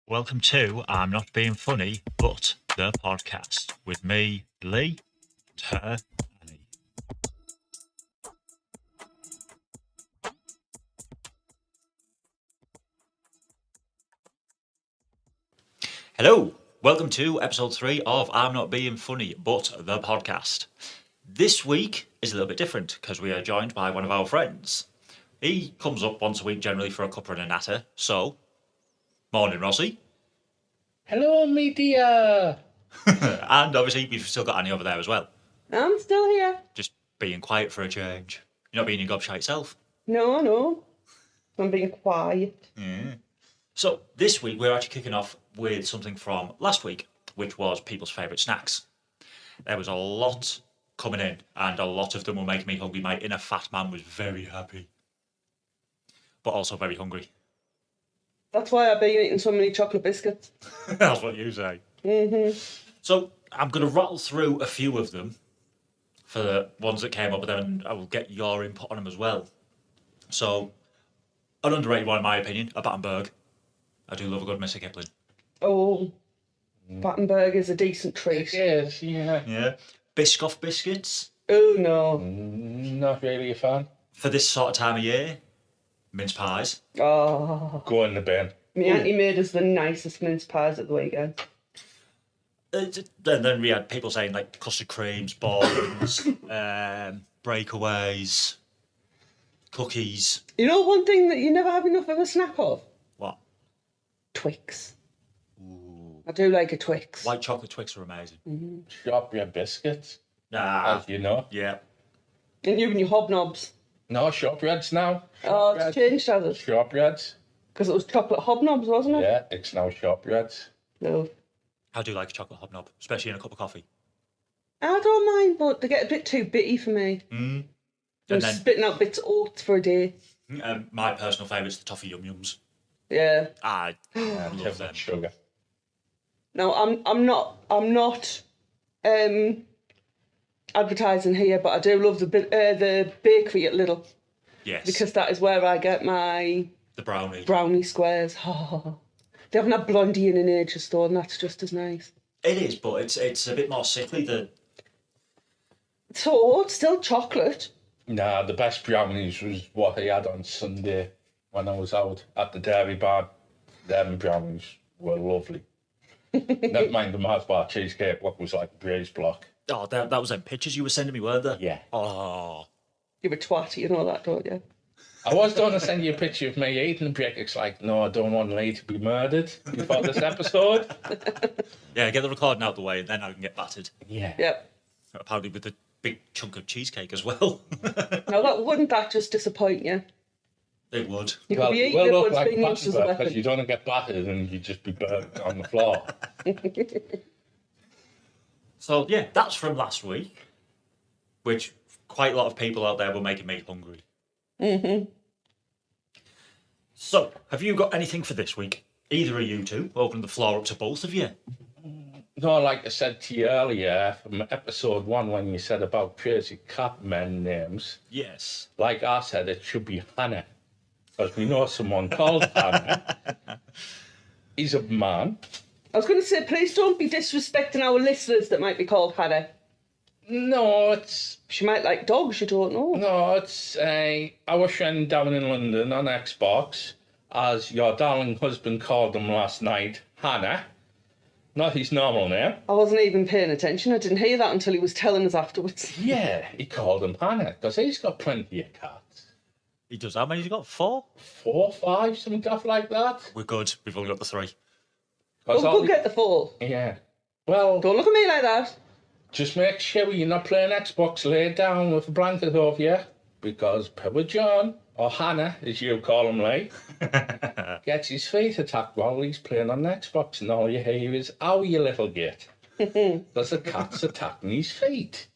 Welcome to I'm Not Being Funny, but the podcast with me, Lee, her, Annie. Hello, welcome to episode 3 of I'm Not Being Funny, but the podcast. This week is a little bit different because we are joined by one of our friends. He comes up once a week generally for a cuppa and a natter, so, morning Rossi. Hello, me dear. And obviously we've still got Annie over there as well. I'm still here. Just being quiet for a change. You're not being your gobshite self. No. I'm being quiet. Yeah. So this week we're actually kicking off with something from last week, which was people's favourite snacks. There was a lot coming in, and a lot of them were making me hungry. My inner fat man was very happy, but also very hungry. That's why I've been eating so many chocolate biscuits. That's what you say. Mm-hmm. So I'm going to rattle through a few of them for the ones that came up, but then I will get your input on them as well. So, an underrated one in my opinion, a Battenberg. I do love a good Mr. Kipling. Oh, Battenberg is a decent treat. Yes, yeah. Yeah. Biscoff biscuits. Oh, no. Not really a fan. For this sort of time of year, mince pies. Oh. Go in the bin. My auntie made us the nicest mince pies at the weekend. Then we had people saying like custard creams, balls, breakaways, cookies. You know one thing that you never have enough of a snack of? What? Twix. Ooh. I do like a Twix. White chocolate Twix are amazing. Shortbread biscuits, Ah, as you know. yeah. And you and your hobnobs. No, shortbreads now. Oh, it's changed, has it? Shortbreads. Because it was chocolate hobnobs, wasn't it? Yeah, it's now shortbreads. No. I do like a chocolate hobnob, especially in a cup of coffee. I don't mind, but they get a bit too bitty for me. Mm. I'm And then spitting out bits of oats for a day. my personal favourite is the toffee yum yums. Yeah. I Too love them. much sugar. No, I'm not advertising here, but I do love the bakery at Lidl Yes, because that is where I get my the brownie. brownie squares. Oh, they haven't had blondie in an ages though, and that's just as nice. It is, but it's a bit more sickly than. So it's still chocolate. Nah, the best brownies was what I had on Sunday when I was out at the dairy bar. Them brownies were lovely. Never mind the Mars bar cheesecake, what was like a braised block. Oh, that was them pictures you were sending me, weren't they? Yeah. Oh. You're a twat, you know that, don't you? I was going to send you a picture of me eating a brick. It's like, no, I don't want Lee to be murdered before this episode. Yeah, get the recording out the way, and then I can get battered. Yeah. Yep. Apparently with a big chunk of cheesecake as well. Now wouldn't that just disappoint you? It would. You could Well, be it eating will it, but look it's like being used as a because weapon. you don't get battered and you just be burnt on the floor. So, yeah, that's from last week, which quite a lot of people out there were making me hungry. Mm-hmm. So, have you got anything for this week? Either of you two. Open the floor up to both of you. No, like I said to you earlier from episode 1 when you said about crazy cat men names, Yes. like I said, it should be Hannah. Because we know someone called Hannah. He's a man. I was going to say, please don't be disrespecting our listeners that might be called Hannah. No, it's She might like dogs, you don't know. our friend down in London on Xbox, as your darling husband called him last night, Hannah. Not his normal name. I wasn't even paying attention. I didn't hear that until he was telling us afterwards. Yeah, he called him Hannah because he's got plenty of cats. He does. How many has he got? 4? 4, 5, some stuff like that. We're good. We've only got the 3. Oh, go get the 4. Yeah. Well, Don't look at me like that. just make sure you're not playing Xbox laid down with a blanket over you, because Pepper John, or Hannah, as you call him, like, gets his feet attacked while he's playing on the Xbox, and all you hear is, "Ow, you little git." Because the cat's attacking his feet.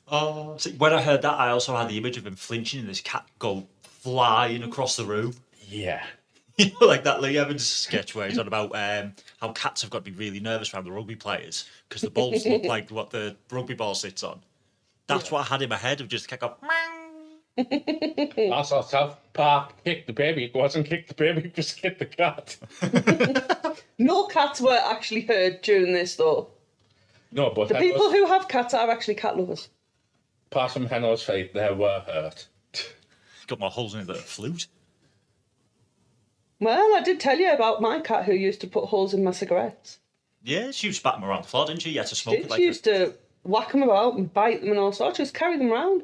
Oh, see, when I heard that, I also had the image of him flinching and this cat go flying across the room. Yeah. You know, like that Lee Evans sketch where he's on about how cats have got to be really nervous around the rugby players because the balls look like what the rugby ball sits on. That's what I had in my head of just the cat go, meow. I saw South Park kick the baby. It wasn't kick the baby, just kick the cat. cats were actually hurt during this, though. No, but The people who have cats are actually cat lovers. apart from Henno's fate, they were hurt. Got more holes in it than a flute. Well, I did tell you about my cat who used to put holes in my cigarettes. Yeah, she used to bat them around the floor, didn't she? You had to smoke it like She used to whack them about and bite them and all sorts. Just carry them around.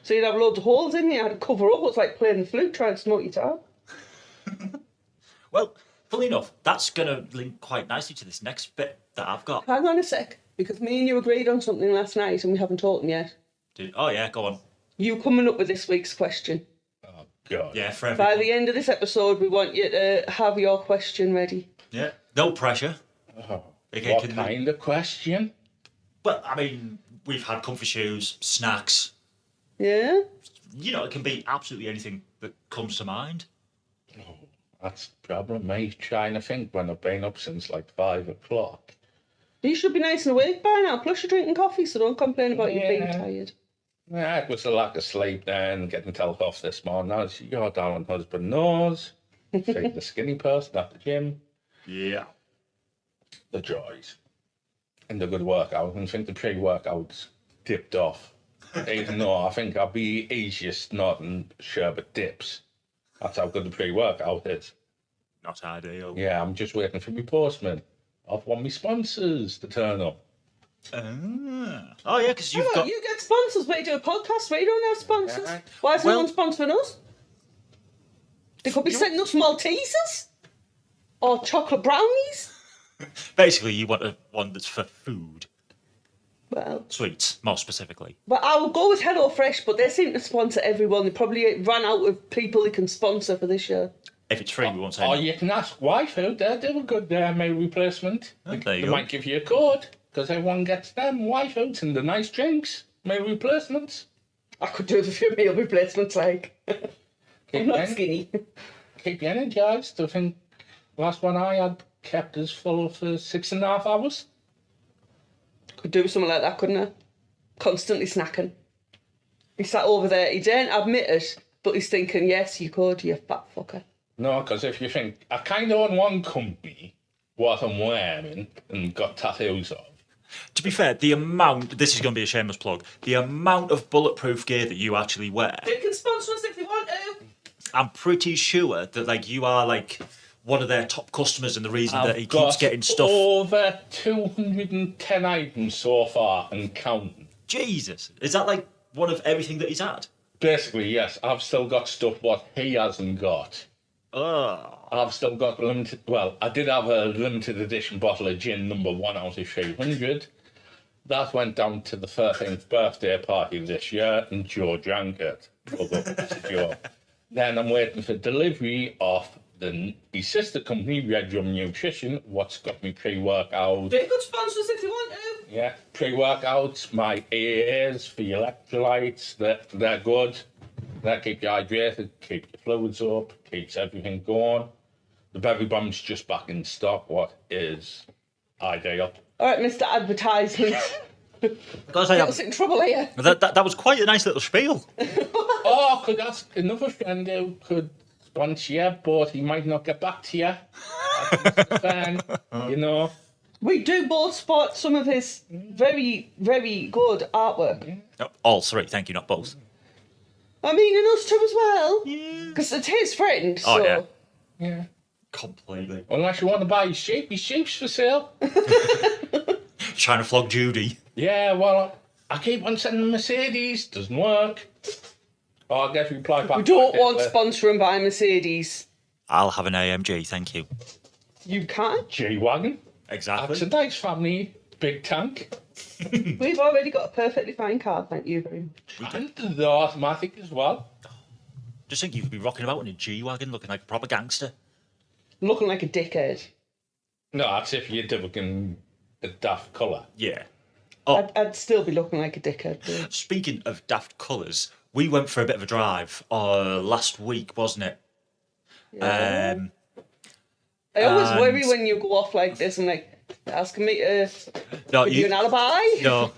So you'd have loads of holes in you. You had to cover up. It's like playing the flute, trying to smoke your tar. Well, funnily enough, that's going to link quite nicely to this next bit that I've got. Hang on a sec, because me and you agreed on something last night and we haven't talked yet. Oh, yeah, go on. You coming up with this week's question. Oh, God. Yeah, for By everyone. the end of this episode, we want you to have your question ready. Yeah, no pressure. Oh, Okay, what kind of question? Well, I mean, we've had comfy shoes, snacks. Yeah? You know, it can be absolutely anything that comes to mind. That's the problem, me trying to think when I've been up since like 5 o'clock. You should be nice and awake by now. Plus, you're drinking coffee, so don't complain about you being tired. Yeah, it was the lack of sleep then, getting told off this morning. As your darling husband knows, take the skinny person at the gym, Yeah. the joys, and the good workout. And I think the pre-workout's dipped off. Even though I think I'll be easiest nodding sherbet dips. That's how good the pre-workout is. Not ideal. Yeah, I'm just waiting for my postman. I've won my sponsors to turn up. Oh, yeah, because you've got... You get sponsors, but you do a podcast where you don't have sponsors. Yeah. Why is Well- no one sponsoring us? They could be sending us Maltesers or chocolate brownies. Basically, you want one that's for food. Well, Sweets, more specifically. but I would go with HelloFresh, but they seem to sponsor everyone. They probably ran out of people they can sponsor for this year. If it's free, we won't say Or no. you can ask Waifu, they're a good meal replacement. Oh, there you They go. might give you a code, because everyone gets them Waifus and the nice drinks, meal replacements. I could do with a few meal replacements, like. I'm not skinny. Keep you energised. I think last one I had kept us full for 6.5 hours. Could do something like that, couldn't I? Constantly snacking. He sat over there. He didn't admit it, but he's thinking, yes, you could, you fat fucker. No, because if you think, I kind of own one company, what I'm wearing and got tattoos of. To be fair, the amount... This is going to be a shameless plug. The amount of bulletproof gear that you actually wear, They can sponsor us if they want to. I'm pretty sure that, like, you are, like, one of their top customers and the reason that he I've keeps got getting stuff... over 210 items so far and counting. Jesus. Is that, like, one of everything that he's had? Basically, yes, I've still got stuff what he hasn't got. Oh. I've still got limited. Well, I did have a limited edition bottle of gin, number 1 out of 300. That went down to the 13th birthday party this year, and Joe drank it. Plug up to Joe. Then I'm waiting for delivery of his sister company, Red Rum Nutrition, what's got me pre-workout. They could sponsor us if they want to. Yeah, pre-workouts, my AAs for your electrolytes, they're good. They keep you hydrated, keep your fluids up, keeps everything going. The Berry Bomb's just back in stock, what is ideal. All right, Mr. Advertisement. Because I You'll have... sit in trouble here. That was quite a nice little spiel. Oh, I could ask another friend who could sponsor you, but he might not get back to you. That's a fan, you know. We do both spot some of his very, very good artwork. No, all three, thank you, not both. I mean, and us too as well. Yeah. Because it's his friend, Oh, so... yeah. Yeah. Completely. Unless you want to buy his sheep's for sale. Trying to flog Judy. Yeah, well, I keep on sending Mercedes, doesn't work. Oh, I guess we reply back. We don't to want it. sponsoring by Mercedes. I'll have an AMG, thank you. You can't. G-Wagon. Exactly. That's a nice family, big tank. We've already got a perfectly fine car, thank you very much. And the automatic as well. Just think you could be rocking about in a G-Wagon looking like a proper gangster. Looking like a dickhead. No, that's if you're looking a daft colour. Yeah. Oh, I'd still be looking like a dickhead. But... speaking of daft colours, we went for a bit of a drive last week, wasn't it? Yeah. I always and- worry when you go off like this and like asking me to No, give you an alibi. No,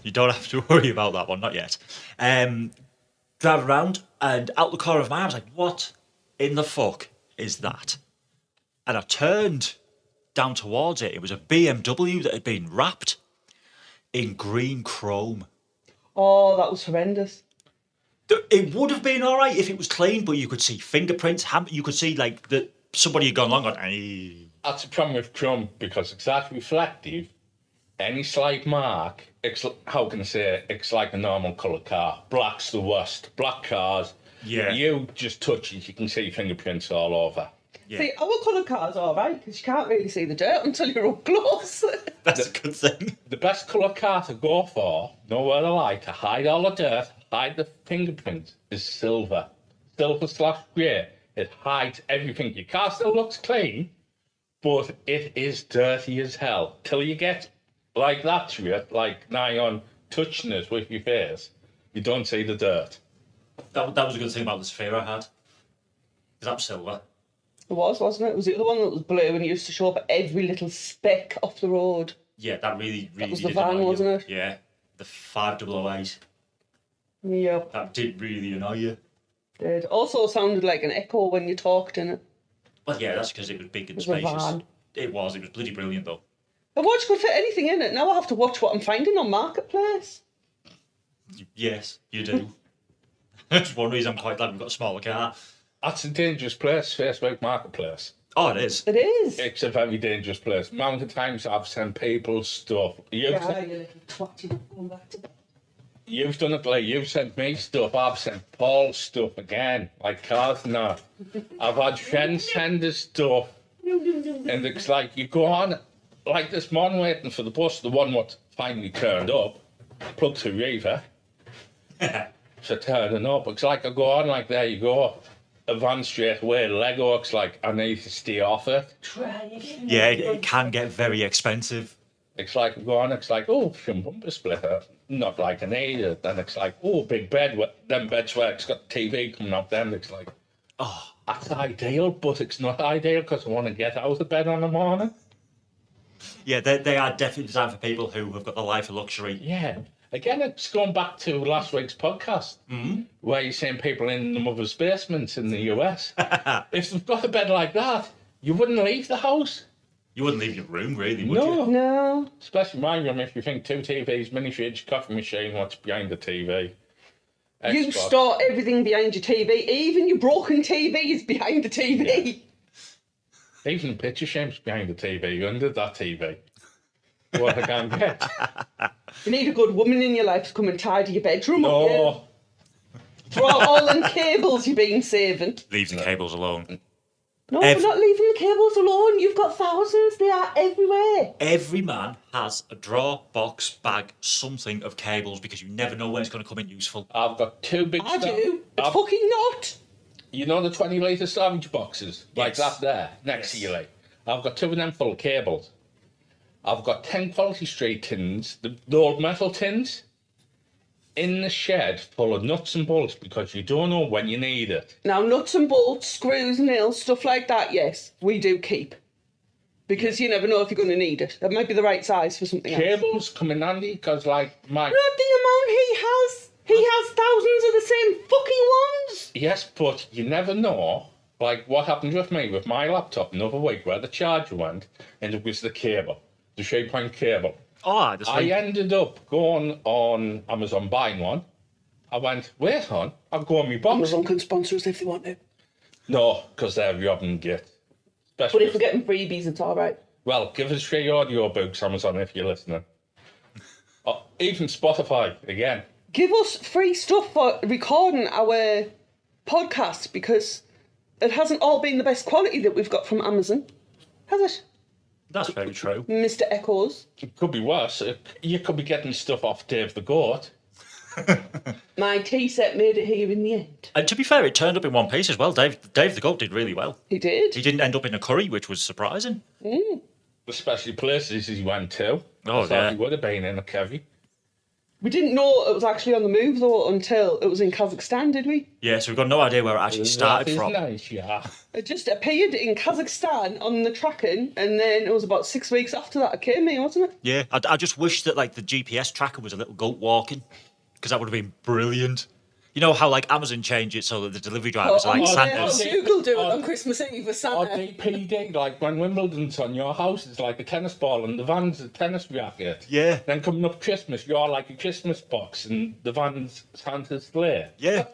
you don't have to worry about that one, not yet. Drive around, and out the corner of my eye, I was like, what in the fuck is that? And I turned down towards it, it was a BMW that had been wrapped in green chrome. Oh, that was horrendous. It would have been all right if it was clean, but you could see fingerprints. You could see like that somebody had gone along on. Ay. That's the problem with chrome because it's that reflective. Any slight mark, how can I say it? It's like a normal colour car. Black's the worst. Black cars, Yeah. you just touch it, you can see fingerprints all over. Yeah. See, our colour car's all right because you can't really see the dirt until you're up close. That's a good thing. The best colour car to go for, nowhere to lie, to hide all the dirt, hide the fingerprints, is silver. Silver/grey. It hides everything. Your car still looks clean, but it is dirty as hell. Till you get like that to it, like nigh on touching it with your face, you don't see the dirt. That was a good thing about the Sphere I had. Because that was silver. It was, wasn't it? Was it the one that was blue and used to show up every little speck off the road? Yeah, that really That was the did van, annoy you. wasn't it? Yeah, the 5008. Yep. That did really annoy you. Did. Also sounded like an echo when you talked in it. Well, yeah, that's because it was big and It was a spacious. van. It was bloody brilliant though. A watch could fit anything in it. Now I have to watch what I'm finding on Marketplace. Yes, you do. That's one reason I'm quite glad we've got a smaller car. That's a dangerous place, Facebook Marketplace. Oh, it is. It is. It's a very dangerous place. Amount of times I've sent people stuff. Yeah, you little twat, you're not going back to bed. You've done it like you've sent me stuff. I've sent Paul stuff again, like cars and that. I've had friends send us stuff, and it's like you go on, like this morning waiting for the bus, the one what finally turned up, plugged to Reaver, so turning up. It's like I go on, like there you go, a van straight away, Lego. It's like I need to stay off it. Try again. Yeah, it can get very expensive. It's like I go on, it's like, oh, some bumper splitter. Not like I need it. Then it's like, oh, big bed. Them beds where it's got TV coming up. Then it's like, Oh, that's ideal, but it's not ideal because I want to get out of bed on the morning. yeah, they are definitely designed for people who have got the life of luxury. Yeah. Again, it's going back to last week's podcast where you're saying people in the mother's basements in the US. If they've got a bed like that, you wouldn't leave the house. You wouldn't leave your room, really, would you? No. Especially my room, if you think 2 TVs, mini fridge, coffee machine, what's behind the TV. You Xbox. store everything behind your TV. Even your broken TV is behind the TV. Even the picture frame's behind the TV, under that TV. What I can get. You need a good woman in your life to come and tidy your bedroom up. Yeah? Oh, Throw out all them cables you've been saving. Leave the cables alone. No, we're not leaving the cables alone. You've got thousands. They are everywhere. Every man has a drawer, box, bag, something of cables because you never know when it's going to come in useful. I've got 2 big I do. It's fucking not. You know the 20 litre storage boxes? Like Yes. that there, next to you, like. I've got 2 of them full of cables. I've got 10 Quality Street tins, the old metal tins, in the shed full of nuts and bolts because you don't know when you need it. Now, nuts and bolts, screws, nails, stuff like that, yes, we do keep. Because you never know if you're going to need it. That might be the right size for something else. Cables come in handy because, like, my... Not the amount he has. He has thousands of the same fucking ones. Yes, but you never know. Like, what happened with me with my laptop another week where the charger went and it was the cable, the 3-point cable. Oh, the I ended up going on Amazon buying one. I went, wait on, I'll go on my box. Amazon can sponsor us if they want to. No, because they're robbing Git. But if we're getting freebies, it's all right. Well, give us free audiobooks, Amazon, if you're listening. Oh, even Spotify, again. Give us free stuff for recording our podcast because it hasn't all been the best quality that we've got from Amazon, has it? That's very true. Mr. Echoes. It could be worse. You could be getting stuff off Dave the Goat. My tea set made it here in the end. And to be fair, it turned up in one piece as well. Dave the Goat did really well. He did. He didn't end up in a curry, which was surprising. Especially places he went to. Oh, I thought yeah. he would have been in a curry. We didn't know it was actually on the move though until it was in Kazakhstan, did we? Yeah, so we've got no idea where it actually started That is from. nice, yeah. It just appeared in Kazakhstan on the tracking, and then it was about 6 weeks after that it came here, wasn't it? Yeah, I just wish that like the GPS tracker was a little goat walking, because that would have been brilliant. You know how like Amazon change it so that the delivery drivers are like Santas? Google do it on Christmas Eve with Or Santa. DPD, like when Wimbledon's on your house, it's like a tennis ball and the van's a tennis racket. Yeah. Then coming up Christmas, you're like a Christmas box and the van's Santa's sleigh. Yeah.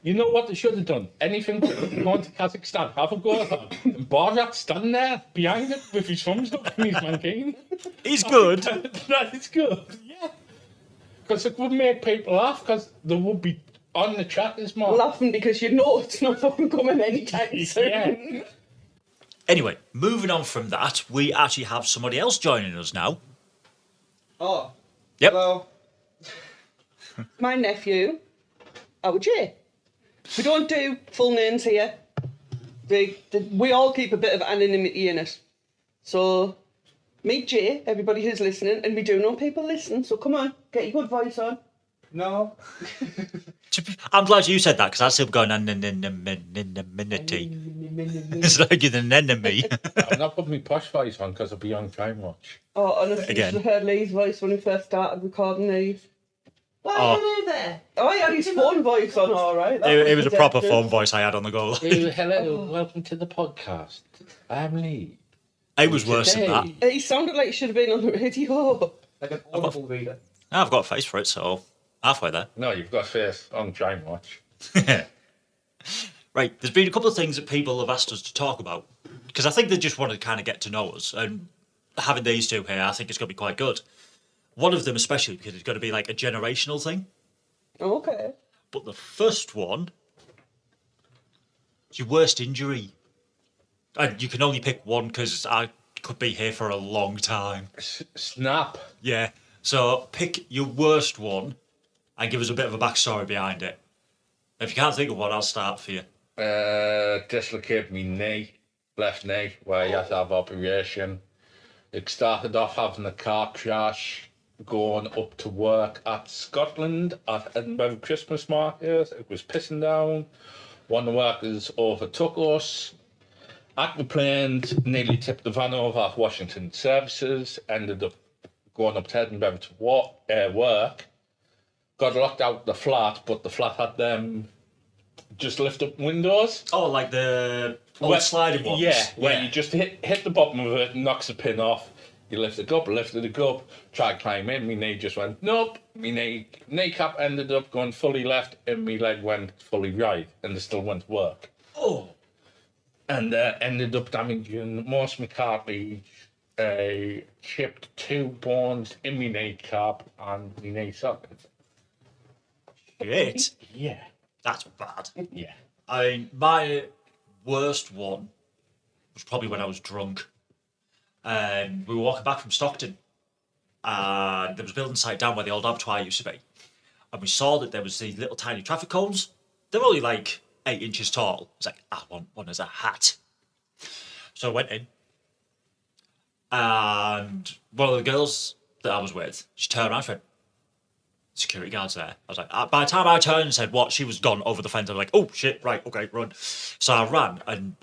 You know what they should have done? Anything going to Kazakhstan, have a go at that. And Borat's standing there behind it with his thumbs up and he's mankeen. He's good. That is good, yeah. Because it would make people laugh, because they would be on the chat this morning. Laughing because you know it's not fucking coming anytime soon. Yeah. Anyway, moving on from that, we actually have somebody else joining us now. Oh. Yep. Hello. My nephew, our Jay. We don't do full names here. We all keep a bit of anonymity in it. So, meet Jay, everybody who's listening, and we do know people listen, so come on, get your good voice on. No. I'm glad you said that because I still going anonymity. It's like you're an enemy. I'm not putting my posh voice on because I'll be on Time Watch. Oh, honestly, Again. you should have heard Lee's voice when we first started recording these. Why Oh. are you there? Oh, he had his phone voice on, alright. It was a proper phone voice I had on the go. Hello, welcome to the podcast. I'm Lee. It was worse than that. He sounded like he should have been on the radio. Like an audible reader. I've got a face for it, so halfway there. No, you've got face on Time Watch. Right, there's been a couple of things that people have asked us to talk about because I think they just want to kind of get to know us, and having these two here, I think it's going to be quite good. One of them, especially because it's going to be like a generational thing. Okay. But the first one is your worst injury, and you can only pick one because I could be here for a long time. Snap. Yeah, so pick your worst one and give us a bit of a backstory behind it. If you can't think of one, I'll start for you. Dislocated me knee, left knee, where you had to have operation. It started off having a car crash, going up to work at Scotland at Edinburgh Christmas market. It was pissing down. One of the workers overtook us. Aquaplaned, nearly tipped the van over at Washington Services. Ended up going up to Edinburgh to work. Got locked out the flat, but the flat had them just lift up windows. Oh, like the old sliding ones? Yeah, where you just hit the bottom of it, knocks the pin off. You lift it up, tried to climb in. My knee just went, nope. My kneecap ended up going fully left and my leg went fully right, and it still went to work. Oh. And ended up damaging most of my cartilage, chipped 2 bones in my kneecap and my knee socket. Great. Yeah. That's bad. Yeah. I mean, my worst one was probably when I was drunk. We were walking back from Stockton, and there was a building site down where the old abattoir used to be. And we saw that there was these little tiny traffic cones. They're only like 8 inches tall. It's like, I want one as a hat. So I went in, and one of the girls that I was with, she turned around and went, security guards there. I was like, by the time I turned and said what, she was gone over the fence. I was like, oh shit, right, okay, run. So I ran and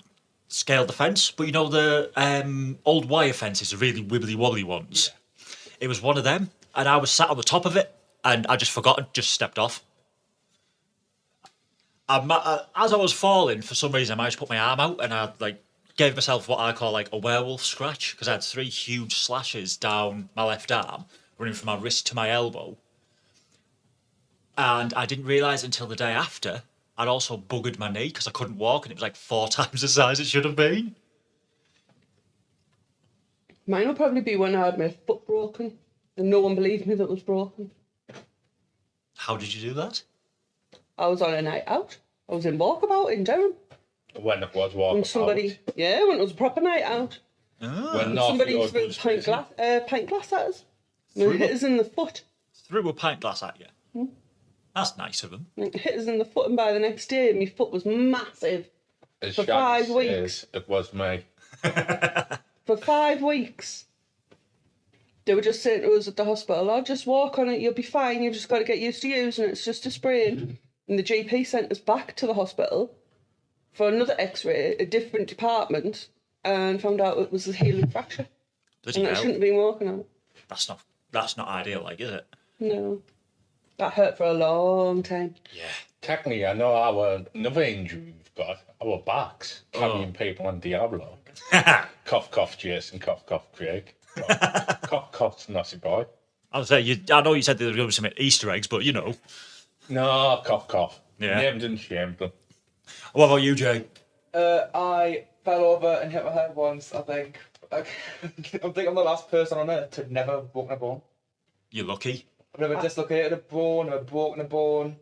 scaled the fence, but you know the old wire fences, the really wibbly wobbly ones. Yeah. It was one of them, and I was sat on the top of it, and I just forgot and just stepped off. As I was falling, for some reason, I managed to put my arm out, and I gave myself what I call like a werewolf scratch, because I had 3 huge slashes down my left arm, running from my wrist to my elbow. And I didn't realise until the day after, I'd also buggered my knee because I couldn't walk, and it was like 4 times the size it should have been. Mine will probably be when I had my foot broken, and no one believed me that it was broken. How did you do that? I was on a night out. I was in Walkabout in Durham. When it was walking When somebody, when it was a proper night out. Oh. When Somebody North threw Road was pint busy. glass at us. And it hit us in the foot. Threw a pint glass at you. That's nice of them. It hit us in the foot, and by the next day, my foot was massive. As For Shaggy 5 weeks. says, it was me. For 5 weeks. They were just saying to us at the hospital, oh, just walk on it, you'll be fine, you just got to get used to using it, it's just a sprain. And the GP sent us back to the hospital for another x-ray, a different department, and found out it was a healing fracture. Bloody And I hell. shouldn't have been walking on it. That's not ideal, like, is it? No. That hurt for a long time. Yeah. Technically, I know another injury we've got, our backs, carrying people on Diablo. Cough, cough, Jason, cough, cough, Craig. Cough, cough, Nossie Boy. I was saying, I know you said there were going to be some Easter eggs, but you know. No, cough, cough. Yeah. Named and shamed them. What about you, Jay? I fell over and hit my head once, I think. I think I'm the last person on earth to never have broken a bone. You're lucky. I've never dislocated a bone or broken a bone,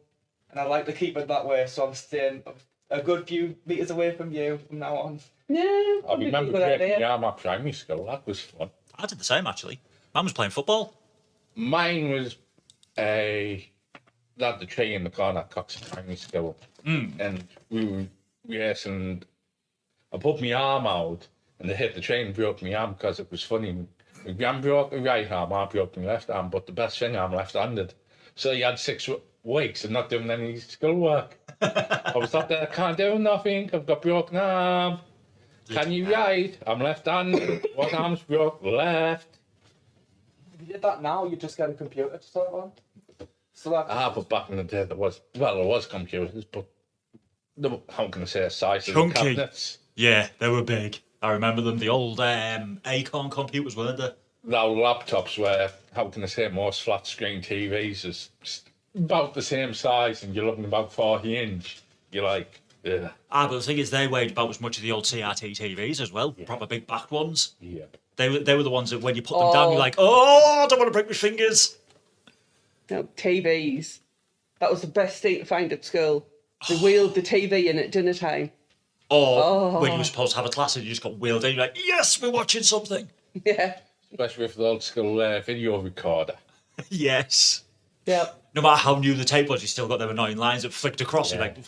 and I like to keep it that way, so I'm staying a good few metres away from you from now on. Yeah, I remember good breaking idea. my arm at primary school. That was fun. I did the same, actually. Mum was playing football. Mine was that the tree in the corner at Cox Primary School. And we were racing. I put my arm out and they hit the train and broke my arm because it was funny. My gran broke my right arm, I broke my left arm, but the best thing, I'm left-handed. So you had 6 weeks of not doing any schoolwork. I was up there, I can't do nothing, I've got broken arm. Can you write? I'm left-handed. What arm's broke? Left. If you did that now, you just get a computer to start on. So that But back in the day there was computers, but they were, how can I say, size of the Chunky. cabinets. Yeah, they were big. I remember them. The old Acorn computers, weren't they? Now laptops were, how can I say, most flat screen TVs is about the same size and you're looking about 40 inch. You're like, yeah. But the thing is, they weighed about as much as the old CRT TVs as well. Yeah. Proper big backed ones. Yep. They were the ones that when you put them down, you're like, oh, I don't want to break my fingers. No, TVs. That was the best thing to find at school. They wheeled the TV in at dinner time. Or when you were supposed to have a class and you just got wheeled in, you're like, yes, we're watching something. Yeah. Especially with the old school video recorder. Yes. Yep. No matter how new the tape was, you still got them annoying lines that flicked across. Yeah. You're like,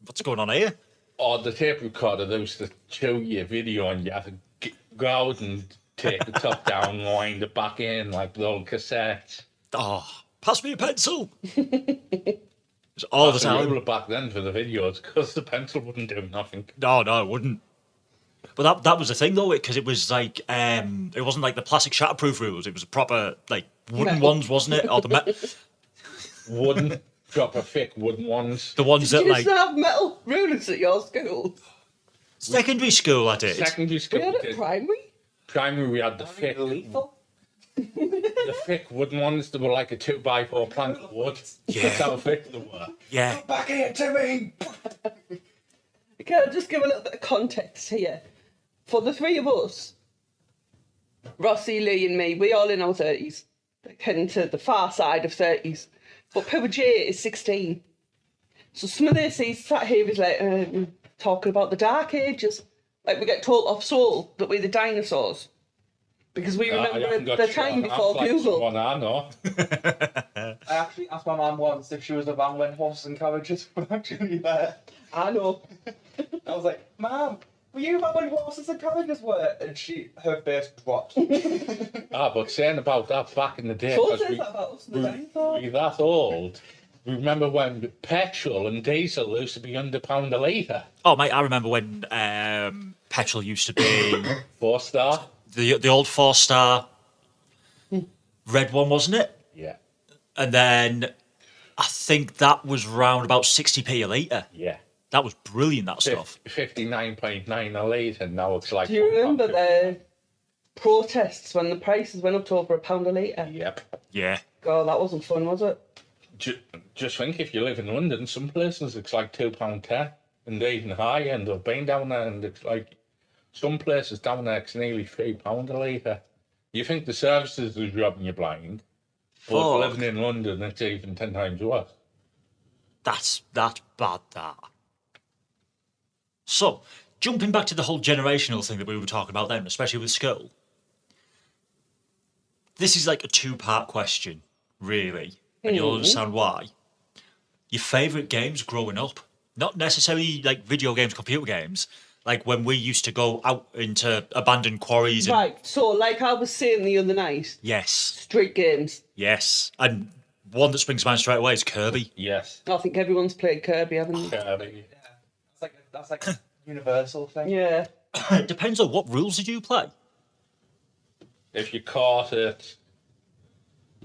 what's going on here? Or the tape recorder, they used to show you a video and you had to go out and take the top down, wind it back in like the old cassette. Oh, pass me a pencil. It's all the That's the time. rule back then for the videos because the pencil wouldn't do nothing. No, it wouldn't. But that was the thing though, because it was like it wasn't like the plastic shatterproof rules. It was proper like wooden ones, wasn't it? Or the Wooden, proper thick wooden ones. the ones Did that you like just have metal rulers at your school? secondary school. I did. Secondary school, We had we it did. primary? Primary, we had the thick, lethal. the thick wooden ones that were like a 2x4 plank of wood. Yeah. That's how thick they were. Yeah. Back here, Timmy! Can I just give a little bit of context here? For the three of us, Rossi, Lee and me, we all in our 30s. Heading to the far side of 30s. But Pippa J is 16. So some of this, he's sat here, he's like, talking about the Dark Ages. Like we get told off Soul that we're the dinosaurs. Because we I haven't remember got the time shot. before That's like Google. someone I know. I actually asked my mum once if she was a van when horses and carriages were actually there. I know. I was like, Mum, were you about when horses and carriages were? And her face dropped. But saying about that back in the day, So 'cause says that about us, the dinosaurs. we're that old. Remember when petrol and diesel used to be under £1 a litre? Oh mate, I remember when petrol used to be 4-star? the old 4-star red one, wasn't it? Yeah. And then I think that was round about 60p a litre. Yeah. That was brilliant, that stuff. 59.9 a litre, now it's like... Do you remember £1.50. the protests when the prices went up to over £1 a litre? Yep. Yeah. God, that wasn't fun, was it? Just think, if you live in London, some places it's like £2.10, and even higher, and I've been down there, and it's like some places down there it's nearly £3 a litre. You think the services is robbing you blind, but Fuck. living in London it's even 10 times worse. That's bad, that. So, jumping back to the whole generational thing that we were talking about then, especially with school. This is like a 2-part question, really, and you'll understand why. Your favourite games growing up, not necessarily like video games, computer games, like when we used to go out into abandoned quarries. And, Right, so like I was saying the other night, yes, street games. yes, and one that springs to mind straight away is Kirby. Yes. I think everyone's played Kirby, haven't they? That's like a universal thing. Yeah. It depends on what rules did you play. If you caught it,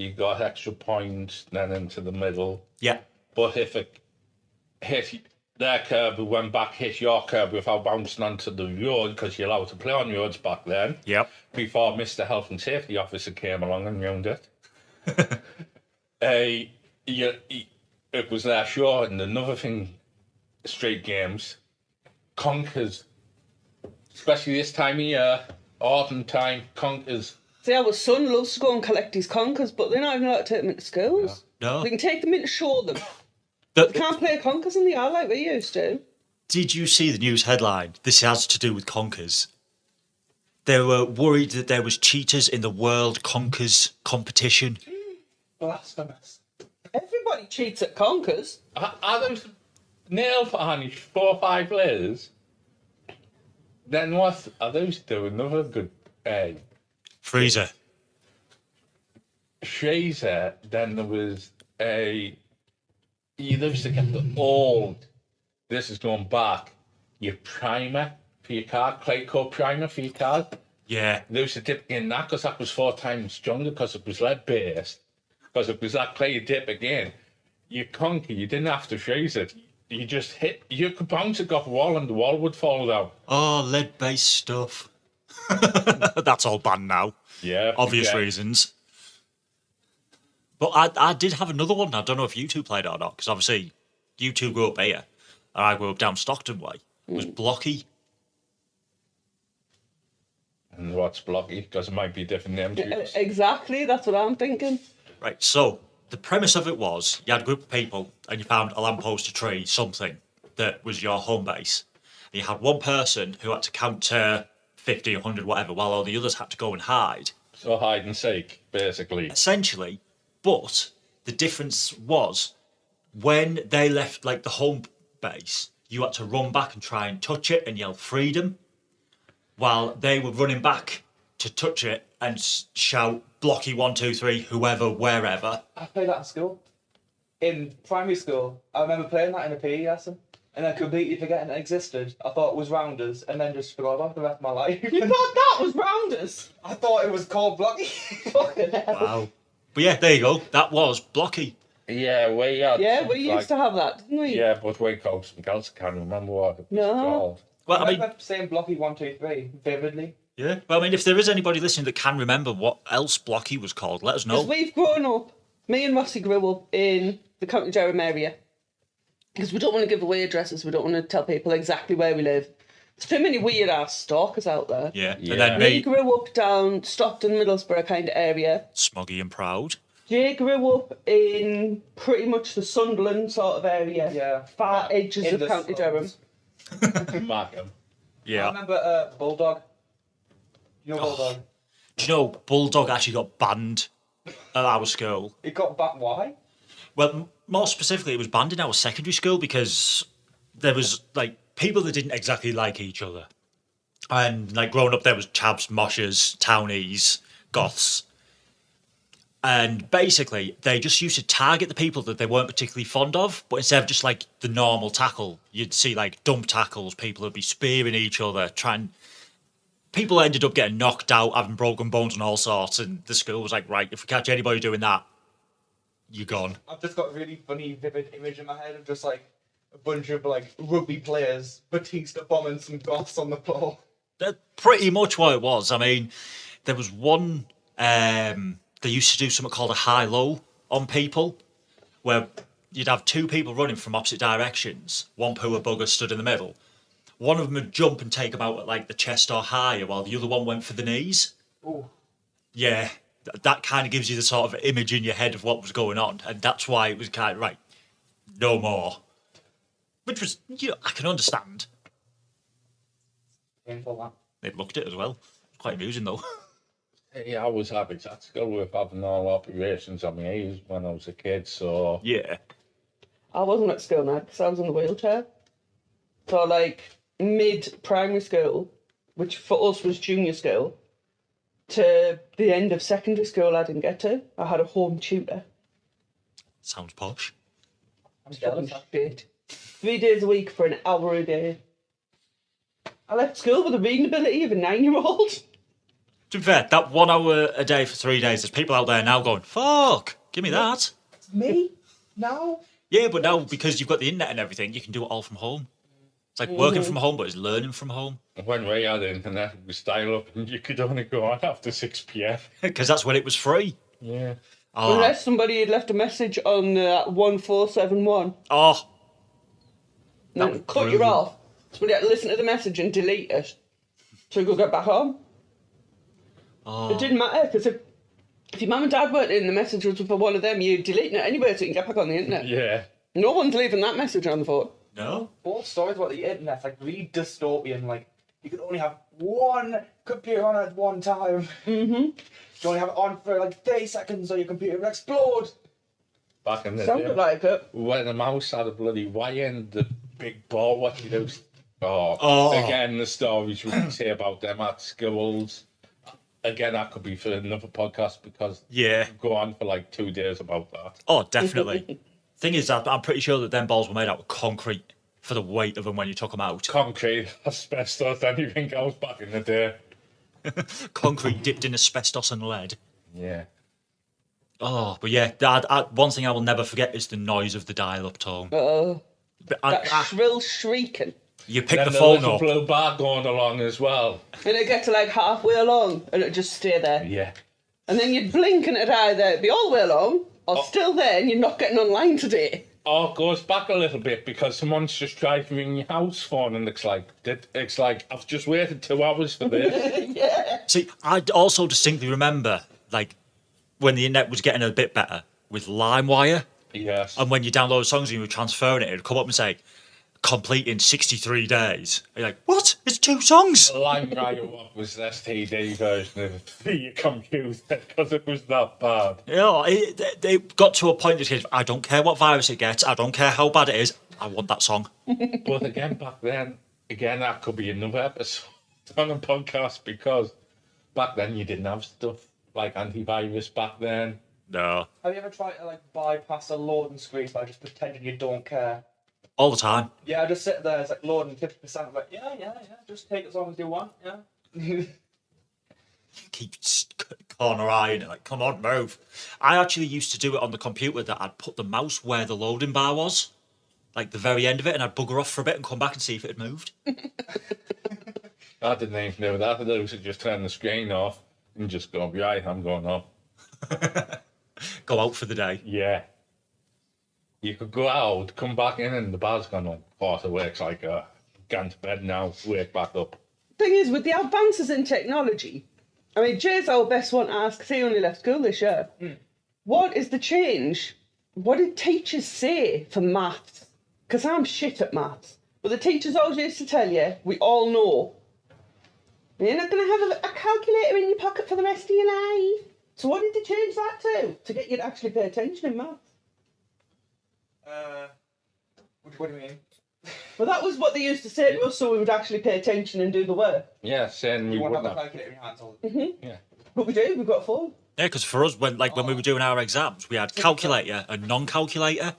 you got extra points, then into the middle. Yeah. But if it hit their curb, it went back, hit your curb without bouncing onto the road, because you're allowed to play on roads back then. Yep. Before Mr. Health and Safety Officer came along and ruined it. It was their show, and another thing, street games, conkers, especially this time of year, autumn time, conkers. See, our son loves to go and collect his conkers, but they're not even allowed to take them into schools. No. We can take them in to show them. They can't play conkers in the yard like we used to. Did you see the news headline? This has to do with conkers. They were worried that there was cheaters in the World Conkers competition. Blasphemous. Everybody cheats at conkers. Are those nail varnish 4 or 5 layers? Then what are those doing? Another good Freezer. Shazer. Then there was you used to get the old, this is going back, your primer for your card, clay coat primer for your card. Yeah. They used to dip in that because that was 4 times stronger because it was lead based. Because it was that clay you dip again. You conker, you didn't have to shase it. You just hit, you could bounce it off a wall and the wall would fall down. Oh, lead-based stuff. That's all banned now. Yeah. Obvious yeah. reasons. But I did have another one. I don't know if you two played it or not, because obviously you two grew up here, and I grew up down Stockton way. It was Blocky. And what's blocky? Because it might be different names. Exactly, that's what I'm thinking. Right, so the premise of it was you had a group of people and you found a lamppost, a tree, something that was your home base. And you had one person who had to count to 50, 100, whatever, while all the others had to go and hide. So hide and seek, basically. Essentially, but the difference was when they left like the home base, you had to run back and try and touch it and yell freedom, while they were running back to touch it and shout blocky 1, 2, 3, whoever, wherever. I played that in school. In primary school, I remember playing that in a PE lesson, and then completely forgetting it existed. I thought it was rounders, and then just forgot about it the rest of my life. You thought that was rounders? I thought it was called blocky. Fucking hell. Wow. But yeah, there you go. That was blocky. Yeah, we had. Yeah, we used to have that, didn't we? Yeah, but we called something else. I can't remember what it was No. called. Well, I I mean, remember saying blocky 1, 2, 3 vividly. yeah. Well, I mean, if there is anybody listening that can remember what else blocky was called, let us Because know. we've grown up, me and Rossi grew up in the County Durham area. Because we don't want to give away addresses, we don't want to tell people exactly where we live. There's too many weird ass stalkers out there. Yeah. Yeah. And then We me, grew up down Stockton, Middlesbrough kind of area. smoggy and proud. Jay grew up in pretty much the Sunderland sort of area. Yeah. Far edges In of the County slums. Durham. Markham. I Yeah. remember Bulldog. You know Bulldog? Do you know Bulldog actually got banned at our school? It got back. Why? Well, more specifically, it was banned in our secondary school because there was like people that didn't exactly like each other, and like growing up, there was chavs, moshers, townies, goths, and basically they just used to target the people that they weren't particularly fond of. But instead of just like the normal tackle, you'd see like dump tackles. People would be spearing each other, trying. People ended up getting knocked out, having broken bones and all sorts, and the school was like, right, if we catch anybody doing that, you're gone. I've just got a really funny, vivid image in my head of just like a bunch of like rugby players, Batista bombing some goths on the floor. That's pretty much what it was. I mean, there was one, they used to do something called a high-low on people, where you'd have 2 people running from opposite directions, one poor bugger stood in the middle. One of them would jump and take them out at like the chest or higher, while the other one went for the knees. Ooh. Yeah, that kind of gives you the sort of image in your head of what was going on, and that's why it was kind of, right, no more. Which was, you know, I can understand. Painful that. They looked at it as well. Quite amusing though. Yeah, I was happy at school with having all operations on my ears when I was a kid, so... Yeah. I wasn't at school now because I was in the wheelchair. So like mid-primary school, which for us was junior school, to the end of secondary school I didn't get to. I had a home tutor. Sounds posh. I'm Fucking jealous. shit. 3 days a week for an hour a day. I left school with the reading ability of a 9-year-old. To be fair, that 1 hour a day for 3 days, there's people out there now going, fuck, give me that. Me? Now? Yeah, but now, because you've got the internet and everything, you can do it all from home. It's like working from home, but it's learning from home. When we had internet, it was dial up and you could only go on after 6 p.m. Because that's when it was free. Yeah. Oh, Unless somebody had left a message on 1471 oh, and then was cut you brutal. off. Somebody had to listen to the message and delete it so you could get back on. oh. It didn't matter because if your mum and dad weren't in, the message was for one of them, you're deleting it anyway so you can get back on the internet. Yeah. No one's leaving that message on the phone. No? All stories about the internet's like really dystopian. Like, you could only have one computer on at one time. Mm-hmm. You only have it on for like 30 seconds or your computer will explode. Back in the Sounded day. like it. When the mouse had a bloody wire and the big ball, what you do? Oh. Again, the stories we can say about them at schools. Again, that could be for another podcast because Yeah. go on for like 2 days about that. Oh, definitely. Thing is, I'm pretty sure that them balls were made out of concrete for the weight of them when you took them out. Concrete, asbestos, anything else back in the day. Concrete dipped in asbestos and lead. Yeah. Oh, but yeah, one thing I will never forget is the noise of the dial-up tone. But That shrill shrieking. you pick Then the phone little up. blue bar going along as well. And it'd get to like halfway along and it'd just stay there. Yeah. And then you'd blink and it'd either be all the way along or still there and you're not getting online today. Or it goes back a little bit because someone's just tried to ring your house phone and it's like I've just waited 2 hours for this. Yeah. See, I also distinctly remember, like, when the internet was getting a bit better with LimeWire, Yes. and when you download songs and you were transferring it, it'd come up and say, complete in 63 days. And you're like, what? It's 2 songs. LimeWire was the STD version of your computer because it was that bad. You know, it got to a point that I don't care what virus it gets, I don't care how bad it is, I want that song. But again, back then, that could be another episode on a podcast because back then you didn't have stuff like antivirus back then. No. Have you ever tried to like bypass a loading screen by just pretending you don't care? All the time. Yeah, I just sit there, it's like loading 50%. I'm like, yeah, just take as long as you want, yeah. Keep corner eyeing it, like, come on, move. I actually used to do it on the computer that I'd put the mouse where the loading bar was, like the very end of it, and I'd bugger off for a bit and come back and see if it had moved. I didn't even do that. I used to just turn the screen off and just go, right, I'm going off. Go out for the day. Yeah. You could go out, come back in, and the bar's gone on. Oh, it works like gone to bed now, wake back up. Thing is, with the advances in technology, I mean, Jay's our best one to ask because he only left school this year. What is the change? What did teachers say for maths? Because I'm shit at maths. But the teachers always used to tell you, we all know. You're not going to have a calculator in your pocket for the rest of your life. So what did they change that to get you to actually pay attention in maths? What do you mean? Well, that was what they used to say to us, so we would actually pay attention and do the work. Yeah, saying we You want to wouldn't have a have. calculator in your hands all the time. Yeah. But we do, we've got a phone. Yeah, because for us, when we were doing our exams, we had calculator and non-calculator.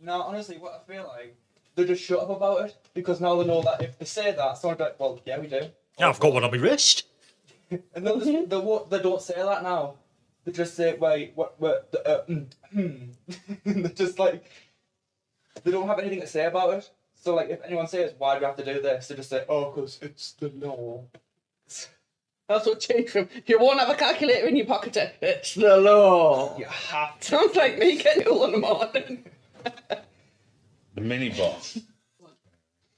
No, honestly, what I feel like, they just shut up about it because now they know that if they say that, someone's like, well, yeah, we do. Yeah, I've got one on my wrist. And then they don't say that now. They just say, wait, They're just like, they don't have anything to say about it. So, like, if anyone says, why do we have to do this? They just say, oh, because it's the law. That's what changed from, you won't have a calculator in your pocket to, it's the law. You have to. Sounds like me getting ill in the morning. The mini boss.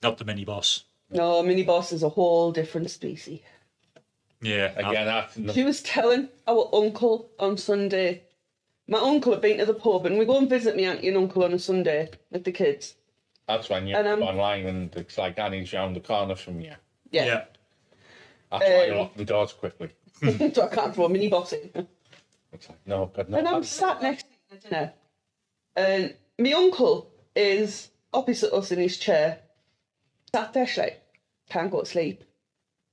Not the mini boss. No, mini boss is a whole different species. Yeah. Again, that's She was telling our uncle on Sunday. My uncle had been to the pub and we go and visit my auntie and uncle on a Sunday with the kids. that's when you And, go online and it's like Annie's round the corner from you. Yeah. That's why you lock the doors quickly. So I can't throw a mini boss in. It's like, no, but no. And I'm sat next to dinner. And my uncle is opposite us in his chair. Sat there, she's like, can't go to sleep.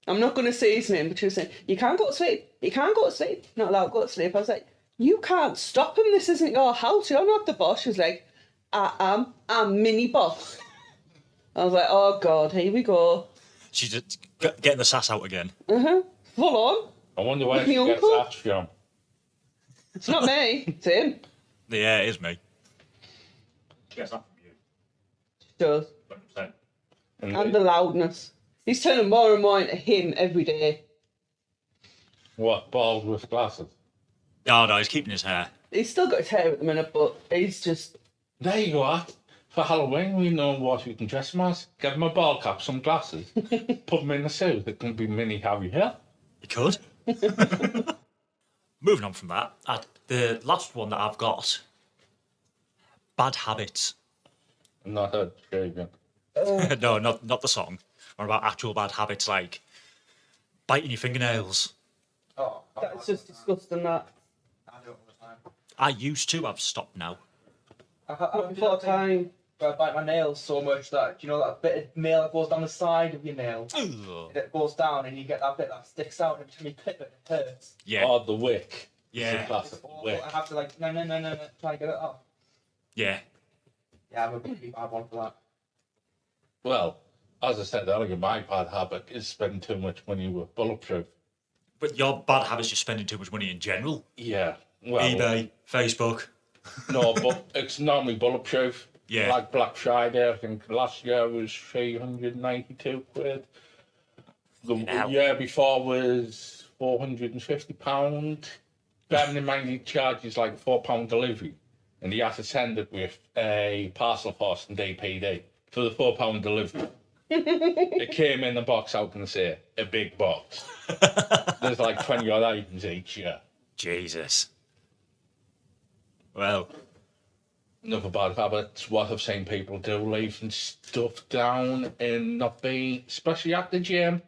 I'm not going to say his name, but she was saying, you can't go to sleep. You can't go to sleep. Not allowed to go to sleep. I was like, you can't stop him. This isn't your house. You're not the boss. She was like, I am. I'm mini boss. I was like, oh God, here we go. She's just getting the sass out again. Full on. I wonder where With she me gets uncle? that from. It's not me. It's him. Yeah, it is me. Guess that from you. Does. 100%. And the loudness. He's turning more and more into him every day. What, bald with glasses? Oh, no, he's keeping his hair. He's still got his hair at the minute, but he's just... There you go, At. For Halloween, we know what we can dress him as. Give him a ball cap, some glasses, put him in a suit. It can be mini Harry Hill. You could. Moving on from that, the last one that I've got, bad habits. Not a shaving. No, not the song. What about actual bad habits like biting your fingernails? Oh, That's just disgusting, that. I do it all the time. I used to, I've stopped now. I Before time. I bite my nails so much that, you know, that bit of nail that goes down the side of your nail? Ugh. It goes down and you get that bit that sticks out and every time you clip it, it hurts. Yeah, Or the wick. Yeah. It's a classic It's awful. wick. I have to like, no, try to get it off. yeah. Yeah, I'm a pretty bad one for that. Well, as I said earlier, my bad habit is spending too much money with bulletproof. But your bad habit's just spending too much money in general. Yeah. Well, eBay, Facebook. no, but it's normally bulletproof. Yeah. Like Black Friday, I think last year was 392 quid. The Hell. year before was £450. Bearing in mind he charges like £4 delivery. And he had to send it with a parcel force and DPD for the £4 delivery. It came in a box, how can I say? A big box. There's like 20 odd items each year. Jesus. Well, Another bad habit, what I've seen people do, leaving stuff down and not being, especially at the gym,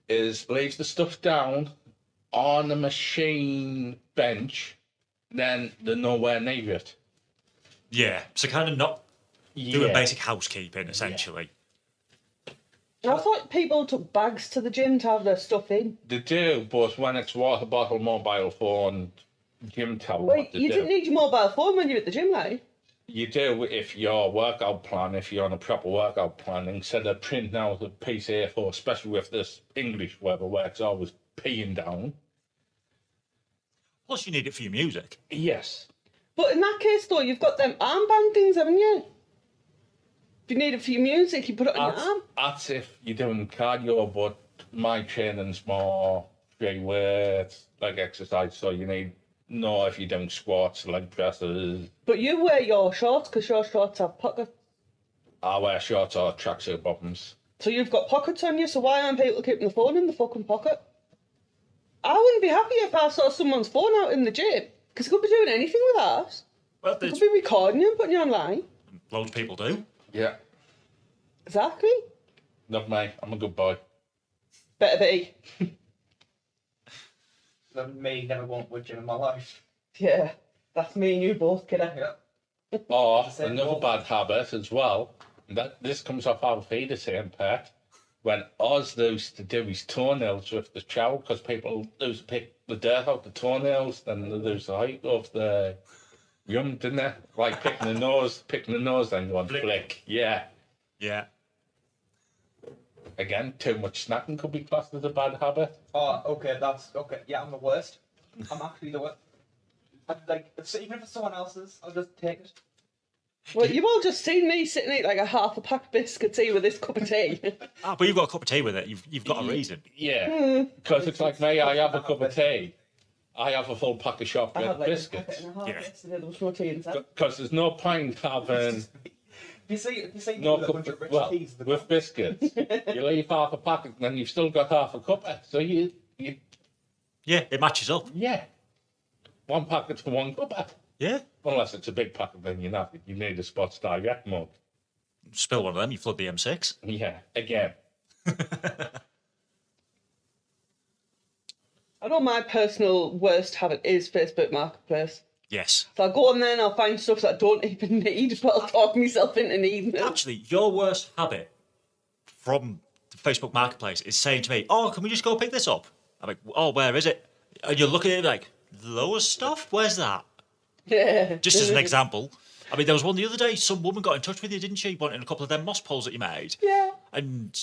is leave the stuff down on the machine bench, then they're nowhere near it. yeah. So kind of not doing Yeah. basic housekeeping, essentially. I thought people took bags to the gym to have their stuff in. They do, but when it's water bottle, mobile phone, gym towel, Wait, what they you do. didn't need your mobile phone when you were at the gym, like? You do if your workout plan, if you're on a proper workout plan, instead of printing out a piece of A4, especially with this English weather where it's always peeing down. Plus, you need it for your music. Yes. But in that case, though, you've got them armband things, haven't you? If you need it for your music, you put it on your arm. That's if you're doing cardio, but my training's more free weight, like exercise, so you need, no, if you're doing squats, leg presses, But you wear your shorts because your shorts have pockets. I wear shorts or tracksuit bottoms. So you've got pockets on you, so why aren't people keeping the phone in the fucking pocket? I wouldn't be happy if I saw someone's phone out in the gym, because they could be doing anything with that. Well, They there's could be recording you and putting you online. loads of people do. Yeah. Exactly. Not me, I'm a good boy. Better be. Me never want wood gym in my life. Yeah, that's me and you both, kiddo. Yeah. Or same another goal. bad habit as well, that this comes off our feed, the same pet. When Oz used to do his toenails with the trowel, because people used to pick the dirt out the toenails, then they lose the height of the yum, didn't they? Like picking the nose, then going flick. Yeah. Yeah. Again, too much snacking could be classed as a bad habit. Oh, okay, that's okay. Yeah, I'm the worst. I'm actually the worst. Like, so even if it's someone else's, I'll just take it. Well, you've all just seen me sitting eating like a half a pack of biscuits here with this cup of tea. Ah, but you've got a cup of tea with it. You've got a reason. Yeah. Because it's like me, I have a cup of tea. I have a full pack of I chocolate had like a biscuits. packet and a half Yeah. yesterday, there was no tea inside. Because there's no point having If you see no me with a cup bunch of rich well, teas, with biscuits. You leave half a packet and then you've still got half a cuppa. So you Yeah, it matches up. yeah. One packet for one cuppa. Yeah. Unless it's a big packet, then you know you need a Spots Direct mug. Spill one of them, you flood the M6. Yeah, again. I know my personal worst habit is Facebook Marketplace. Yes. So I'll go on there and I'll find stuff that I don't even need, but I'll talk myself into needing it. Actually, your worst habit from the Facebook Marketplace is saying to me, "Oh, can we just go pick this up?" I'm like, "Oh, where is it?" And you're looking at it like, "Lower stuff? Where's that?" Yeah. Just as an example. I mean, there was one the other day. Some woman got in touch with you, didn't she? Wanting a couple of them moss poles that you made. Yeah. And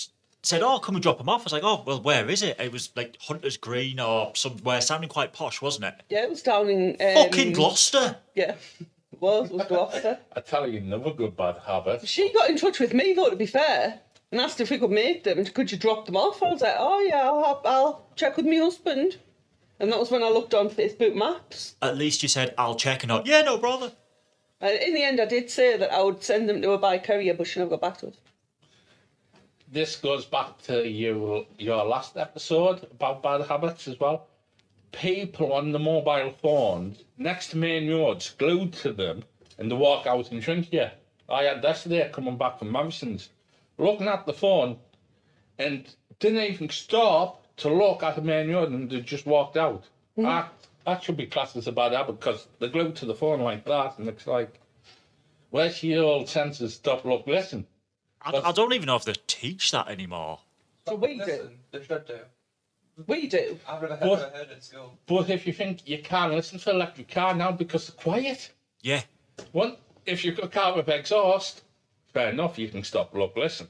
said, "Oh, come and drop him off." I was like, "Oh, well, where is it?" It was like Hunter's Green or somewhere sounding quite posh, wasn't it? Yeah, it was down in... Fucking Gloucester. Yeah, it was Gloucester. I tell you, another good bad habit. She got in touch with me, though, to be fair, and asked if we could make them and could you drop them off. I was like, oh yeah, I'll check with my husband. And that was when I looked on Facebook Maps. At least you said, "I'll check," and not, "Yeah, no bother." And in the end, I did say that I would send them to her by courier, but she never got back to us. This goes back to your last episode about bad habits as well. People on the mobile phones next to main roads glued to them and they walk out and drink you. I had this day coming back from Morrison's, looking at the phone and didn't even stop to look at the main road and they just walked out. That should be classed as a bad habit because they're glued to the phone like that and it's like, where's your old senses? Stop, look, listen. I don't even know if they teach that anymore. So we do. Listen, they should do. We do. I've never But- heard it at school. But if you think you can't listen to electric car now because they're quiet, Yeah. well, if you've got a car with exhaust, fair enough, you can stop, look, listen.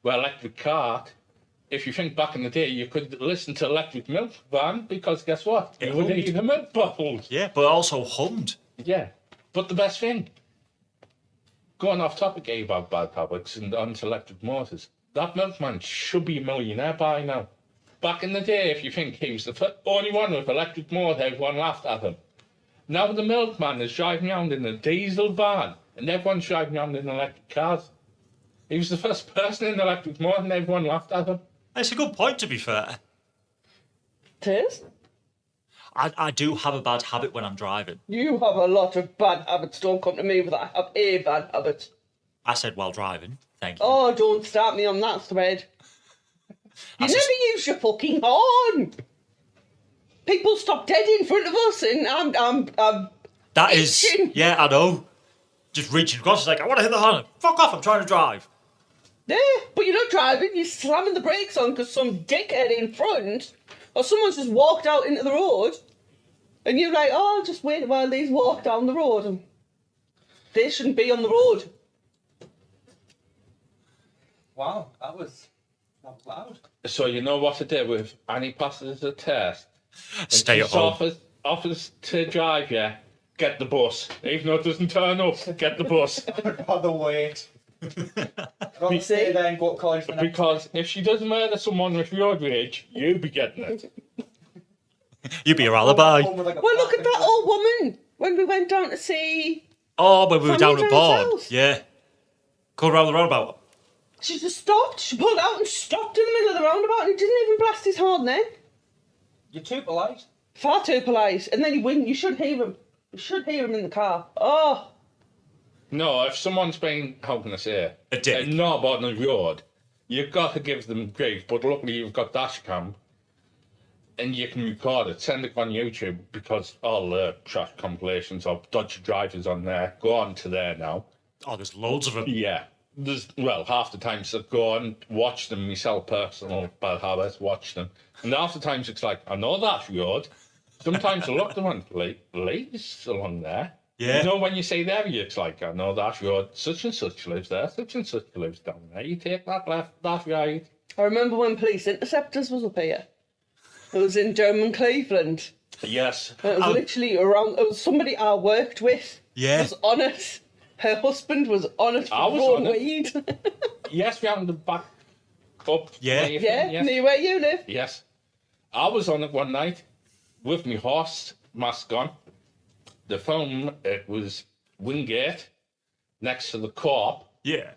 Well, electric car, if you think back in the day, you could listen to electric milk van because guess what? It You would hummed. eat the milk bottles. Yeah, but also hummed. Yeah. But the best thing, going off topic about bad habits and onto electric motors, that milkman should be a millionaire by now. Back in the day, if you think he was the only one with electric motor, everyone laughed at him. Now the milkman is driving around in a diesel van and everyone's driving around in electric cars. He was the first person in electric motor and everyone laughed at him. It's a good point, to be fair. It is. I do have a bad habit when I'm driving. You have a lot of bad habits. Don't come to me with that. I have a bad habit. I said while driving. Thank you. Oh, don't start me on that thread. You That's never just- use your fucking horn. People stop dead in front of us, and I'm That is... itching. Yeah, I know. Just reaching across, it's like, I want to hit the horn. Fuck off, I'm trying to drive. Yeah, but you're not driving, you're slamming the brakes on because some dickhead in front or someone's just walked out into the road and you're like, oh, I'll just wait while these walk down the road. And they shouldn't be on the road. Wow, that was loud. So you know what to do with Annie passes the test. And Stay at she's home. offers to drive you, get the bus. Even though it doesn't turn up, get the bus. I'd rather wait. I'd rather stay there and go to college the next Because if she doesn't murder someone with road rage, you'll be getting it. You be your alibi. home with like a Well, look at plastic that old woman when we went down to see. Oh, when we were down Family at John's board. house. Yeah. Going around the roundabout. She just stopped. She pulled out and stopped in the middle of the roundabout and he didn't even blast his horn then. You're too polite. Far too polite. And then he went. You should hear him. You should hear him in the car. Oh. No, if someone's been, how can I say, A dick. knob on the road, you've got to give them grief. But luckily you've got dash cam and you can record it, send it on YouTube because all the trash compilations of dodgy drivers on there go on to there now. Oh, there's loads of them. Yeah. There's, well, half the times I go on, watch them myself, personal bad habits, watch them. And half the times it's like, I know that road. Sometimes I look them on, ladies along there. Yeah. You know, when you say there, it's like, I know that road, such and such lives there, such and such lives down there. You take that left, that right. I remember when Police Interceptors was up here. It was in Durham, Cleveland. Yes. And it was literally around. It was somebody I worked with. Yeah. Was on it. Her husband was on it for I was growing on it. weed. Yes, we haven't the back up. Yeah. where you Yeah, think, yes. near where you live. Yes. I was on it one night with my horse mask on. The film, it was Wingate, next to the co-op. Yeah.